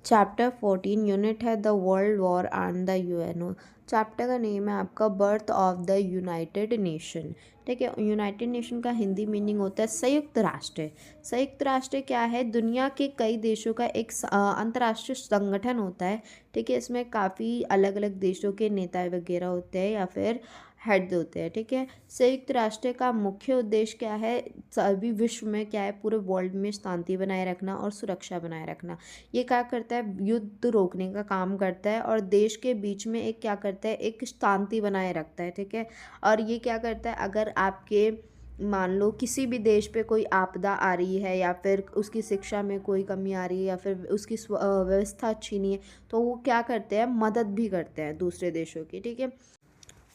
Chapter 14 unit है the world war and the UNO. Chapter का name है आपका birth of the United nation. ठीक है, यूनाइटेड नेशन का हिंदी मीनिंग होता है संयुक्त राष्ट्र। संयुक्त राष्ट्र क्या है? दुनिया के कई देशों का एक अंतर्राष्ट्रीय संगठन होता है। ठीक है, इसमें काफ़ी अलग अलग देशों के नेता वगैरह होते हैं या फिर हेड होते हैं। ठीक है, संयुक्त राष्ट्र का मुख्य उद्देश्य क्या है? सभी विश्व में क्या है, पूरे वर्ल्ड में शांति बनाए रखना और सुरक्षा बनाए रखना। ये क्या करता है? युद्ध रोकने का काम करता है और देश के बीच में एक क्या करता है, एक शांति बनाए रखता है। ठीक है, और ये क्या करता है, अगर आपके मान लो किसी भी देश पे कोई आपदा आ रही है या फिर उसकी शिक्षा में कोई कमी आ रही है या फिर उसकी व्यवस्था अच्छी नहीं है, तो वो क्या करते हैं, मदद भी करते हैं दूसरे देशों की। ठीक है,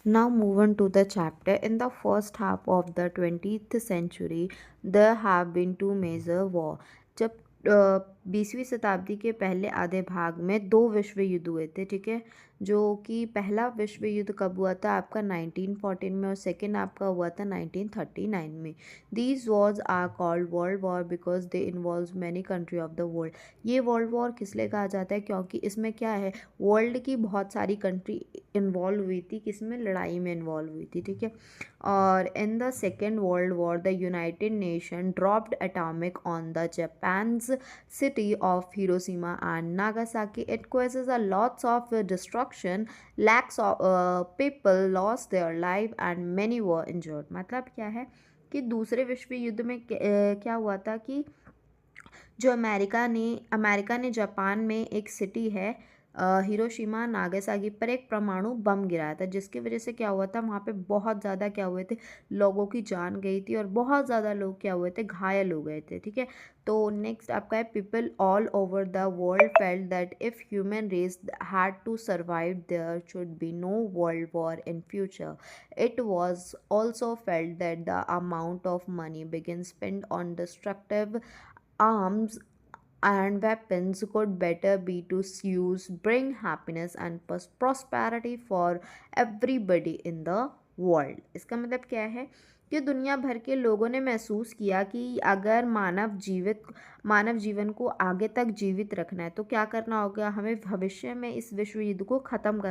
now move on to the chapter. In the first half of the 20th century, there have been two major war. जब 20वीं शताब्दी के पहले आधे भाग में दो विश्व युद्ध हुए थे। ठीक है, जो कि पहला विश्व युद्ध कब हुआ था आपका 1914 में और सेकेंड आपका हुआ था 1939 में। These wars are called world war because they involve many country of the world. ये वर्ल्ड वॉर किस लिए कहा जाता है? क्योंकि इसमें क्या है, वर्ल्ड की बहुत सारी कंट्री इन्वॉल्व हुई थी, किसमें? लड़ाई में इन्वॉल्व हुई थी। ठीक है, और in the second world war the United nation dropped atomic on the Japan's city of Hiroshima and Nagasaki. It causes a lots of destruction. Lakhs of people lost their life and many were injured. मतलब क्या है कि दूसरे विश्व युद्ध में क्या हुआ था कि जो अमेरिका ने जापान में एक सिटी है हिरोशिमा नागासाकी पर एक परमाणु बम गिराया था, जिसकी वजह से क्या हुआ था, वहाँ पे बहुत ज़्यादा क्या हुए थे, लोगों की जान गई थी और बहुत ज़्यादा लोग क्या हुए थे, घायल हो गए थे। ठीक है, तो नेक्स्ट आपका है people all over the world felt that if human race had to survive there should be no world war in future. It was also felt that the amount of money begin spend on destructive arms and weapons could better be to use bring happiness and prosperity for everybody in the world। इसका मतलब क्या है कि दुनिया भर के लोगों ने महसूस किया कि अगर मानव जीवन को आगे तक जीवित रखना है तो क्या करना होगा, हमें भविष्य में इस विश्व युद्ध को ख़त्म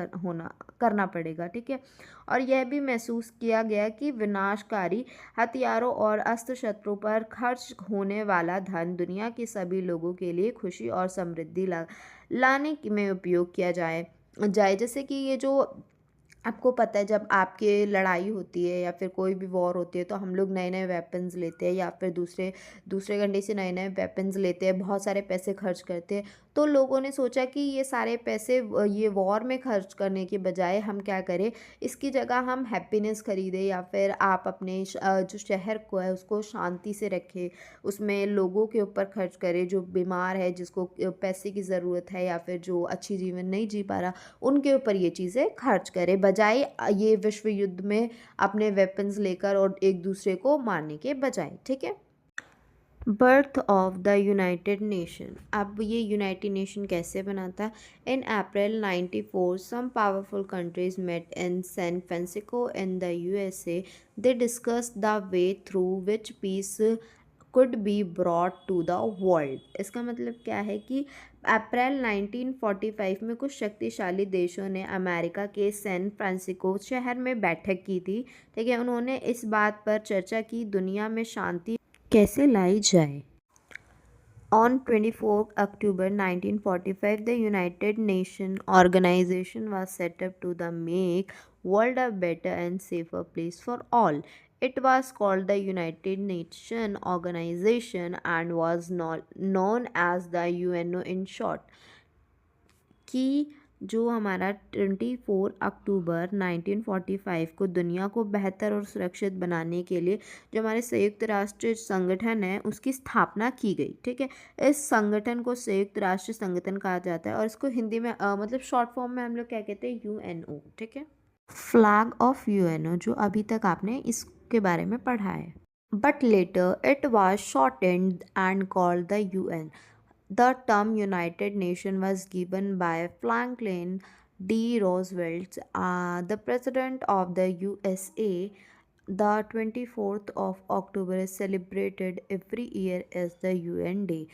करना पड़ेगा। ठीक है, और यह भी महसूस किया गया कि विनाशकारी हथियारों और अस्त्र शस्त्रों पर खर्च होने वाला धन दुनिया के सभी लोगों के लिए खुशी और समृद्धि लाने में उपयोग किया जाए जाए जैसे कि ये जो आपको पता है, जब आपके लड़ाई होती है या फिर कोई भी वॉर होती है तो हम लोग नए नए वेपन्स लेते हैं या फिर दूसरे दूसरे कंट्री से नए नए वेपन्स लेते हैं, बहुत सारे पैसे खर्च करते हैं। तो लोगों ने सोचा कि ये सारे पैसे ये वॉर में खर्च करने के बजाय हम क्या करें, इसकी जगह हम हैप्पीनेस खरीदें या फिर आप अपने जो शहर को है उसको शांति से रखें, उसमें लोगों के ऊपर खर्च करें, जो बीमार है, जिसको पैसे की ज़रूरत है या फिर जो अच्छी जीवन नहीं जी पा रहा, उनके ऊपर ये चीज़ें खर्च करें, बजाय ये विश्व युद्ध में अपने वेपन्स लेकर और एक दूसरे को मारने के बजाय। ठीक है, birth of the United Nation. अब ये यूनाइटेड नेशन कैसे बना था? In April 94 some powerful countries met in San Francisco in the USA. They discuss the way through which peace could be brought to the world. इसका मतलब क्या है कि अप्रैल 1945 में कुछ शक्तिशाली देशों ने अमेरिका के सैन फ्रांसिस्को शहर में बैठक की थी। ठीक है, उन्होंने इस बात पर चर्चा की दुनिया में शांति कैसे लाई जाए। On 24 October 1945, the United Nations organization was set up to the make world a better and safer place for all. It was called the United Nations Organization and was known as the UNO in short। कि जो हमारा 24 अक्टूबर 1945 को दुनिया को बेहतर और सुरक्षित बनाने के लिए जो हमारे संयुक्त राष्ट्र संगठन है उसकी स्थापना की गई। ठीक है, इस संगठन को संयुक्त राष्ट्र संगठन कहा जाता है और इसको हिंदी में मतलब शॉर्ट फॉर्म में हम लोग क्या कहते हैं, यूएनओ। ठीक है, फ्लैग ऑफ यूएनओ जो अभी तक आपने इसके बारे में पढ़ा है, but later it was shortened and called the UN। The term United Nations was given by Franklin D. Roosevelt, the President of the USA. The 24th of October is celebrated every year as the UN Day।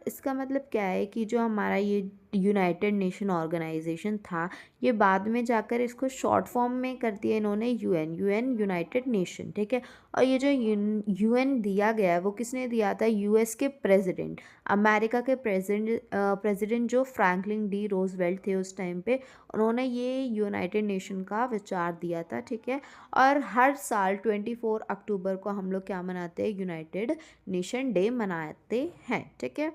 इसका मतलब क्या है कि जो हमारा ये United nation organisation था, ये बाद में जाकर इसको शॉर्ट फॉर्म में कर दिया इन्होंने यूएन यूनाइटेड नेशन, ठीक है। और ये जो यूएन दिया गया है वो किसने दिया था? यूएस के प्रेसिडेंट, अमेरिका के प्रेसिडेंट जो फ्रैंकलिन डी रोजवेल्ट थे उस टाइम पे, उन्होंने ये यूनाइटेड नेशन का विचार दिया था, ठीक है। और हर साल 24 अक्टूबर को हम लोग क्या मनाते हैं? यूनाइटेड नेशन डे मनाते हैं, ठीक है।